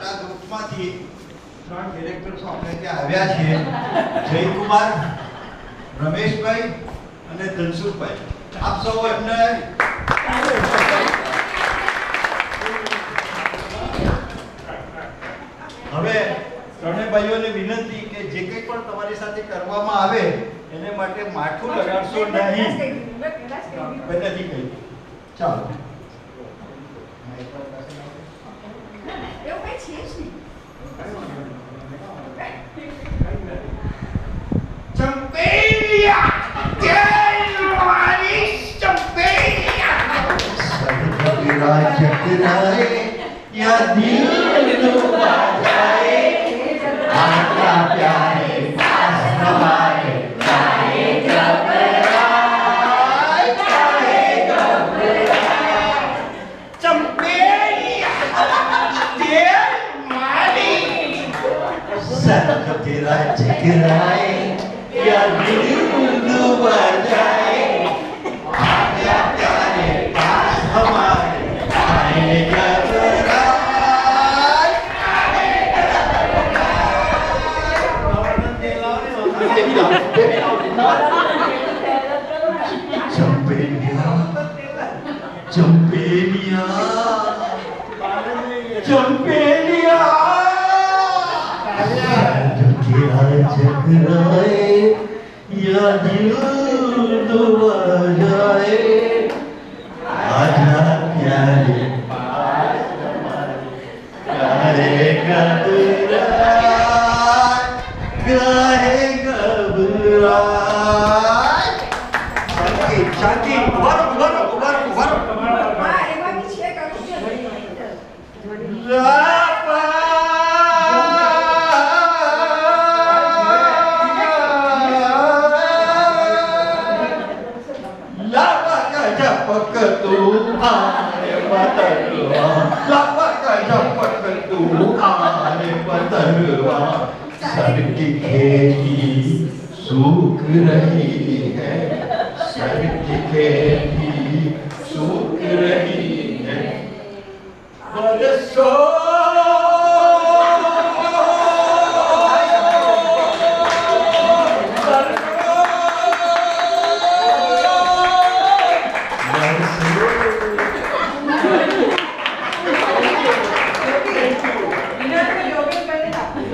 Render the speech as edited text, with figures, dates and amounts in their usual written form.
આપણા ગ્રુપમાંથી 3 કેરેક્ટર્સ આપણે ત્યાં આવ્યા છીએ. જયકુમાર, રમેશભાઈ અને ધનસુખભાઈ. આપ સૌ એમને હવે ત્રણેય ભાઈઓને વિનંતી કે જે કંઈ પણ તમારી સાથે કરવામાં આવે એને માટે માઠું લગાડશો નહીં. પહેલેથી કહી ચાલો. Champelia! Gelwani Champelia! चकराए या दिल डूबा जाए आपका प्यारे पास हमारे चाहे घबराए Champelia! Gelwani! चकराए चकराए या दिल डूबा जाए आपका प्यारे पास हमारे चाहे Champelia, Champelia, चकराए या दिल डूबा जाए आजा प्यारे पास हमारे गाहे घबराए. शांति उभारो उभारो उभारो उभारो. सबकी खेती सूख रही है, सबकी खेती